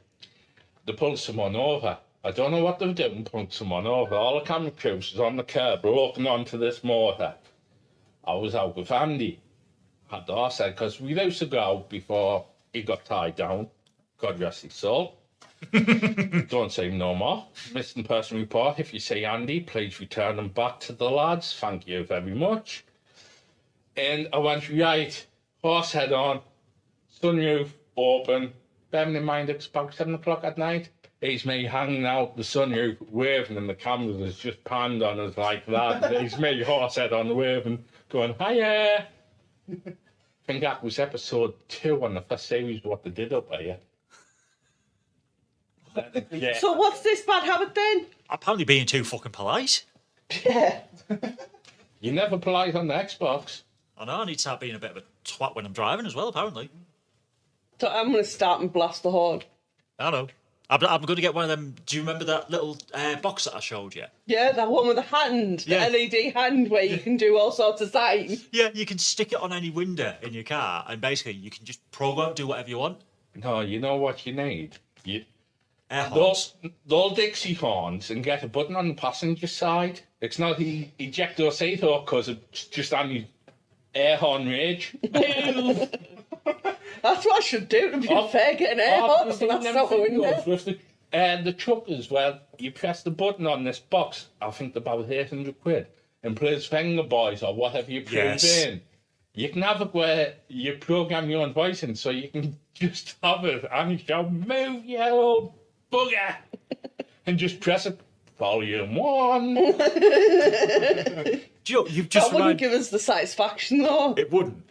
They pulled someone over. I don't know what they were doing, pulled someone over. All the camera crews was on the curb looking onto this motor. I was out with Andy. Had the horse head, because we used to go out before he got tied down. God rest his soul. Don't say no more. Missing person report. If you say Andy, please return them back to the lads. Thank you very much. And I went right, horse head on, sunroof open. Bearing in mind it's about 7 o'clock at night. He's me hanging out the sunroof, waving, and the cameras is just panned on us like that. He's me horse head on, waving, going, hiya. I think that was episode 2 on the first series, what they did up here. Yeah. So what's this bad habit then? Apparently being too fucking polite. Yeah. You're never polite on the Xbox. I know, I need to start being a bit of a twat when I'm driving as well, apparently. So I'm going to start and blast the horn. I know. I'm going to get one of them. Do you remember that little box that I showed you? Yeah, that one with the hand, Yeah. the LED hand where you can do all sorts of signs. Yeah, you can stick it on any window in your car, and basically you can just program do whatever you want. No, you know what you need? Air horns. Those Dixie horns and get a button on the passenger side. It's not the ejector seat or because it's just on the air horn rage. That's what I should do to be fair, get an air horn, so that's not the window. With the truckers, well, you press the button on this box, I think they're about 800 quid, and plays Finger Boys or whatever you put in. You can have it where you program your own voice in, so you can just have it and you shout, "Move, you old bugger," and just press it. Volume 1. Do you know, you've just That wouldn't give us the satisfaction though. It wouldn't.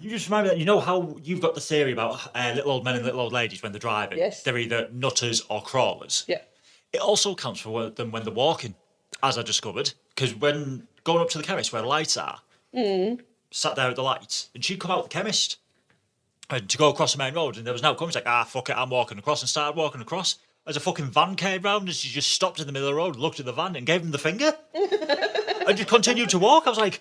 You just remind me that, you know how you've got the theory about little old men and little old ladies when they're driving? Yes. They're either nutters or crawlers. Yeah. It also counts for them when they're walking, as I discovered. Because when going up to the chemist where the lights are, sat there at the lights, and she'd come out the chemist and to go across the main road, and there was no coming. She's like, fuck it, I'm walking across, and started walking across. As a fucking van came round, and she just stopped in the middle of the road, looked at the van, and gave him the finger. And just continued to walk. I was like,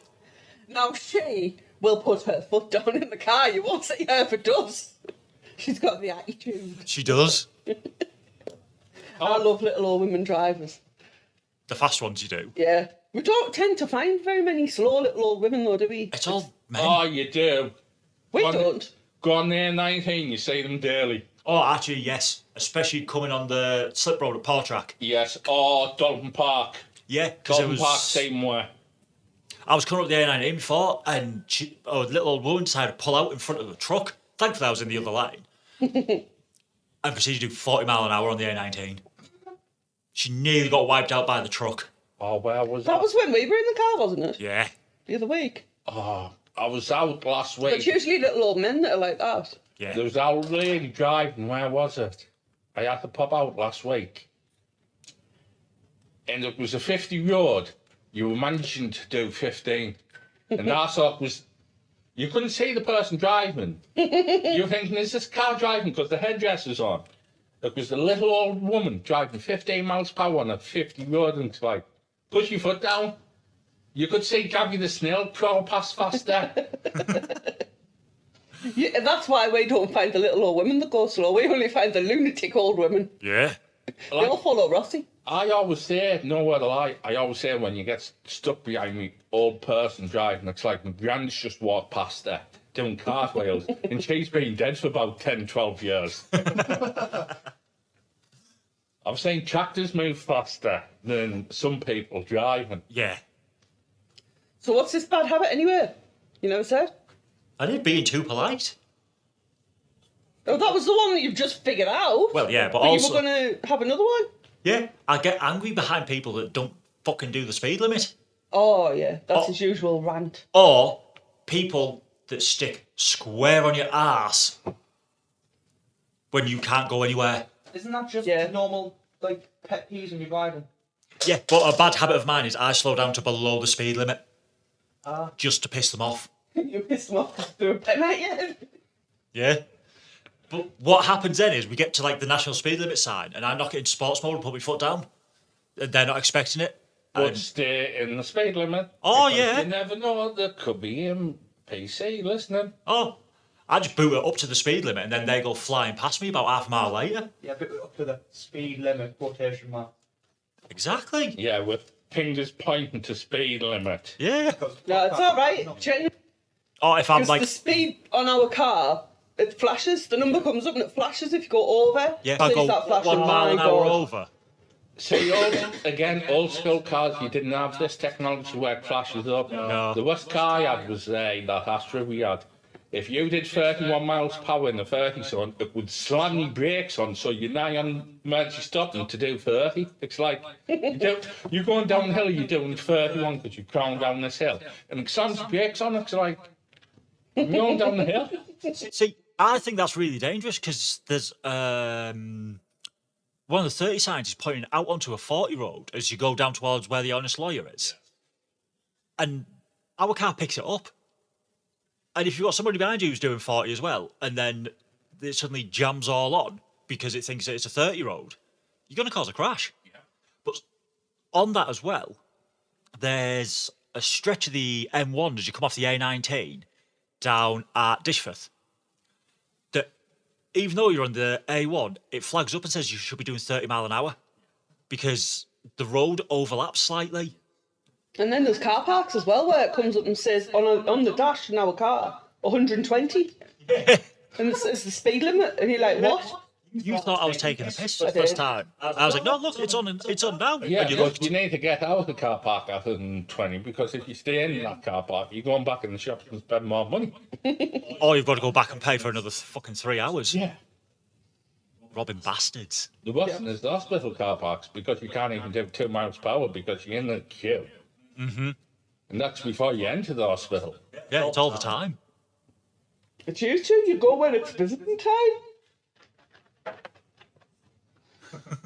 Now she will put her foot down in the car. You won't see her if it does. She's got the attitude. she does. I love little old women drivers. The fast ones you do. Yeah. We don't tend to find very many slow little old women though, do we? It's all men. Oh, you do. We Go on- don't. Go on there, 19, you see them daily. Oh, actually, yes. Especially coming on the slip road at Portrack. Yes, or Dalton Park. Yeah, because it Dalton was. Park, same way. I was coming up the A19 before, and a little old woman decided to pull out in front of the truck. Thankfully, I was in the other lane. And proceeded to do 40 mile an hour on the A19. She nearly got wiped out by the truck. Oh, where was That was when we were in the car, wasn't it? Yeah. The other week. Oh, I was out last But it's week. usually little old men that are like that. Yeah. There was an old lady driving, where was it? I had to pop out last week. And it was a 50 road. You were managing to do 15. And I thought was, you couldn't see the person driving. You were thinking, is this car driving because the headdress is on? It was a little old woman driving 15 miles per hour on a 50 road, and it's like, push your foot down. You could see Gabby the snail crawl past faster. Yeah, and that's why we don't find the little old women that go slow. We only find the lunatic old women. Yeah. They all follow Rossi. I always say, nowhere to lie, I always say when you get stuck behind me, old person driving, it's like my grand's just walked past there doing cartwheels and she's been dead for about 10, 12 years. I've seen tractors move faster than some people driving. Yeah. So what's this bad habit anyway? You never said? I did being too polite. Oh, that was the one that you've just figured out. Well, yeah, but But also. you were going to have another one? Yeah, I get angry behind people that don't fucking do the speed limit. Oh, yeah. That's Oh. his usual rant. Or people that stick square on your ass when you can't go anywhere. Isn't that just Yeah. normal, like, pet peeves when you're driving? Yeah, but a bad habit of mine is I slow down to below the speed limit Ah. just to piss them off. You pissed them off through a pen, yeah. Yeah. But what happens then is we get to like the national speed limit sign and I knock it in sports mode and put my foot down. And they're not expecting it. But And- stay in the speed limit. Oh, because yeah. You never know, there could be a PC listening. oh, I just boot it up to the speed limit and then they go flying past me about half a mile later. Yeah, but up to the speed limit quotation mark. Exactly. Yeah, with fingers pointing to speed limit. Yeah. No, it's all right. Or if I'm Because like, the speed on our car, it flashes. The number comes up and it flashes if you go over. yeah, if So I you go start flashing, 1 mile an my hour God. over. See, old school cars, you didn't have this technology where it flashes up. No. The worst car I had was that Astra we had. If you did 31 miles per hour in the 30 zone, it would slam your brakes on, so you're nigh on emergency stopping to do 30. It's like, you're going downhill, you're doing 31 because you're crawling down this hill. And it slams your brakes on, it's like, you're going down the hill. See, I think that's really dangerous because there's one of the 30 signs is pointing out onto a 40 road as you go down towards where the honest lawyer is. And our car picks it up. And if you've got somebody behind you who's doing 40 as well, and then it suddenly jams all on because it thinks that it's a 30 road, you're going to cause a crash. Yeah. But on that as well, there's a stretch of the M1 as you come off the A19 down at Dishforth. That even though you're on the A1, it flags up and says you should be doing 30 mile an hour because the road overlaps slightly. And then there's car parks as well where it comes up and says on the dash in our car 120. Yeah. And it's the speed limit, and you're like, what? You thought I was taking a piss the first time. I was like, no, look, it's on now. Yeah, and you but looked. you need to get out of the car park at 120 because if you stay in that car park, you're going back in the shops and spend more money. Or you've got to go back and pay for another fucking 3 hours. Yeah. Robbing bastards. The worst is the hospital car parks because you can't even do 2 miles per hour because you're in the queue. Mm-hmm. And that's before you enter the hospital. Yeah, it's all the time. It's you two, you go when it's visiting time.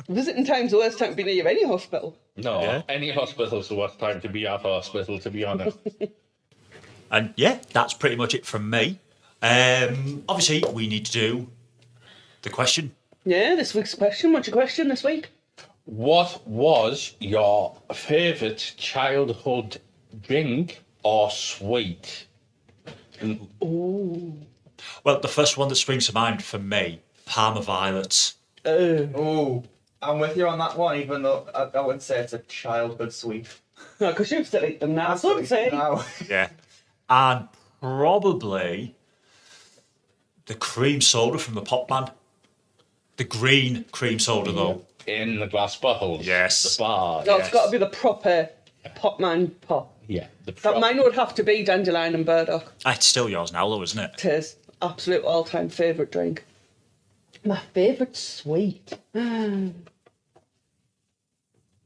Visiting time's the worst time to be near any hospital. No, Yeah. any hospital's the worst time to be at hospital, to be honest. And yeah, that's pretty much it from me. Obviously, we need to do the question. Yeah, this week's question. What's your question this week? What was your favourite childhood drink or sweet? Ooh. Well, the first one that springs to mind for me, Parma Violets. Oh, I'm with you on that one, even though I wouldn't say it's a childhood sweet. No, because you still eat them now. So I'm saying. No. Yeah. And probably the cream soda from the Pop Man. The green cream soda, though. In the glass bottles? Yes. The bar? No, Yes. it's got to be the proper Popman pop. Yeah. That mine would have to be Dandelion and Burdock. It's still yours now, though, isn't it? It is. Absolute all-time favourite drink. My favourite sweet. Be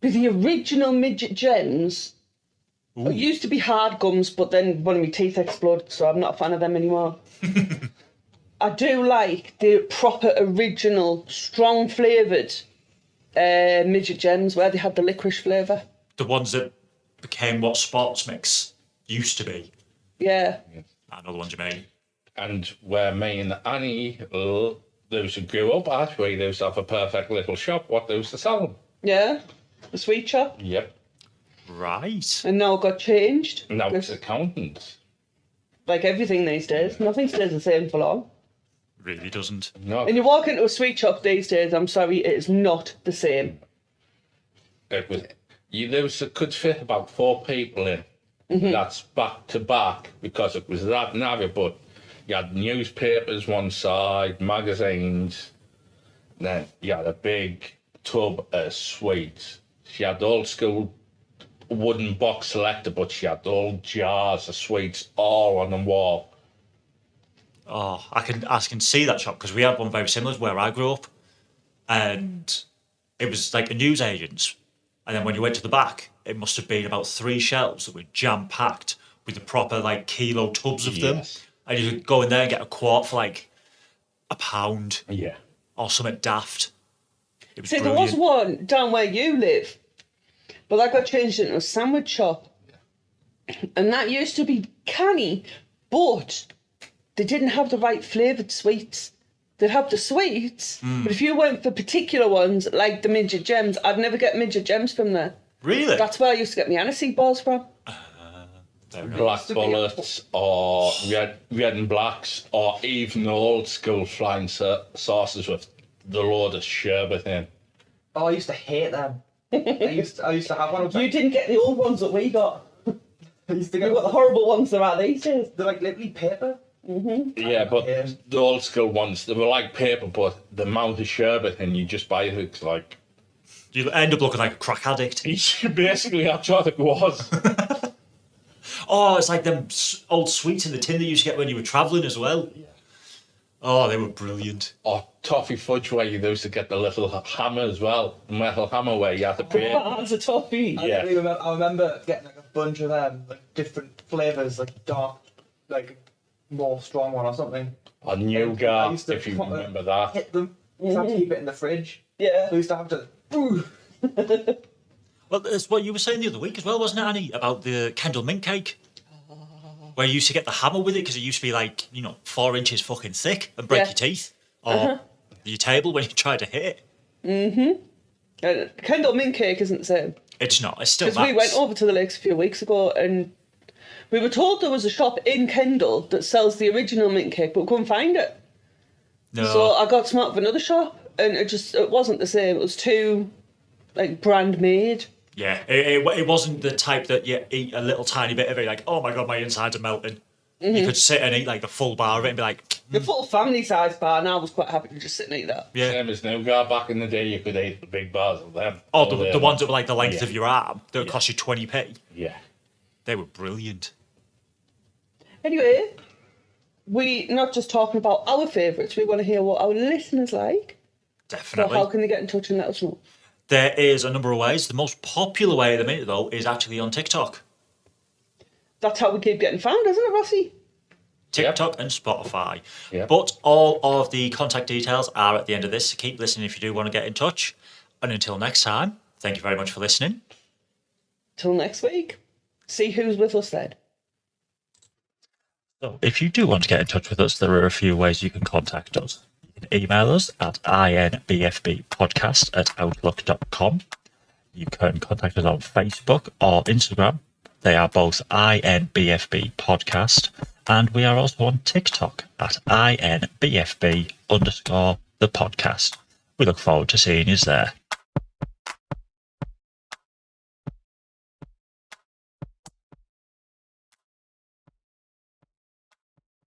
the original Midget Gems. Ooh. It used to be hard gums, but then one of my teeth exploded, so I'm not a fan of them anymore. I do like the proper original, strong flavoured Midget Gems where they had the licorice flavour. The ones that became what Sports Mix used to be. Yeah. I know the ones you mean. And where me and Annie, those who grew up at, we used to have a perfect little shop. What they used to sell them. Yeah. The sweet shop. Yep. Right. And now it got changed. Now it's Because, accountants. like everything these days, nothing stays the same for long. Really doesn't. No, And you walk into a sweet shop these days, I'm sorry, it is not the same. it was. Could fit about 4 people in. That's back to back because it was that narrow. But you had newspapers one side, magazines. Then you had a big tub of sweets. She had old school wooden box selector, but she had old jars of sweets all on the wall. Oh, I can see that shop because we had one very similar to where I grew up, and it was like a newsagent's. And then when you went to the back, it must have been about 3 shelves that were jam packed with the proper like kilo tubs of them, Yes. and you could go in there and get a quart for like £1 Yeah. or something daft. It was See, brilliant. there was one down where you live, but that got changed into a sandwich shop. And that used to be canny, but they didn't have the right flavoured sweets. They'd have the sweets, but if you went for particular ones, like the Midget Gems, I'd never get Midget Gems from there. Really? That's where I used to get my aniseed balls from. Fair enough. Black bullets or red and blacks or even old school flying saucers with the load of sherbet in. Oh, I used to hate them. I used to have one. You didn't get the old ones that we got. I used to You get got the horrible ones that are these days. They're like literally paper. Yeah, but the old school ones, they were like paper, but the amount of sherbet and you just buy it, it's like... You end up looking like a crack addict. Basically, that's what it was. Oh, it's like them old sweets in the tin that you used to get when you were travelling as well. Oh, they were brilliant. Or toffee fudge where you used to get the little hammer as well, the metal hammer where you had to pay. Bars of toffee. Yeah. I remember getting like a bunch of them, like different flavours, like dark, like more strong one or something. Or I nougat, used to if you put remember that. Hit them. So I'd keep it in the fridge. Yeah. We used to have to. Well, that's what you were saying the other week as well, wasn't it, Annie? About the Kendall mint cake. Where you used to get the hammer with it because it used to be like, 4 inches fucking thick and break Yeah. your teeth. Or your table when you tried to hit it. Kendall mint cake isn't the same. It's not. It's still Because we nice. went over to the lakes a few weeks ago and we were told there was a shop in Kendal that sells the original mint cake, but we couldn't find it. No. So I got some out of another shop and it wasn't the same. It was too, brand made. Yeah, it wasn't the type that you eat a little tiny bit of it, like, oh my god, my insides are melting. You could sit and eat like the full bar of it and be like, The full family size bar, and I was quite happy to just sit and eat that. yeah. Same as nougat. Back in the day, you could eat the big bars of them. Oh, the ones that were like the length Yeah. of your arm that would cost you 20p. Yeah. They were brilliant. Anyway, we not just talking about our favourites, we want to hear what our listeners like. So Definitely. how can they get in touch and let us know? There is a number of ways. The most popular way at the minute, though, is actually on TikTok. That's how we keep getting found, isn't it, Rossi? TikTok and Spotify. Yep. But all of the contact details are at the end of this. So keep listening if you do want to get in touch. And until next time, thank you very much for listening. Till next week. See who's with us then. So if you do want to get in touch with us, there are a few ways you can contact us. You can email us at inbfbpodcast@outlook.com. You can contact us on Facebook or Instagram. They are both INBFB Podcast. And we are also on TikTok at INBFB_the podcast. We look forward to seeing you there.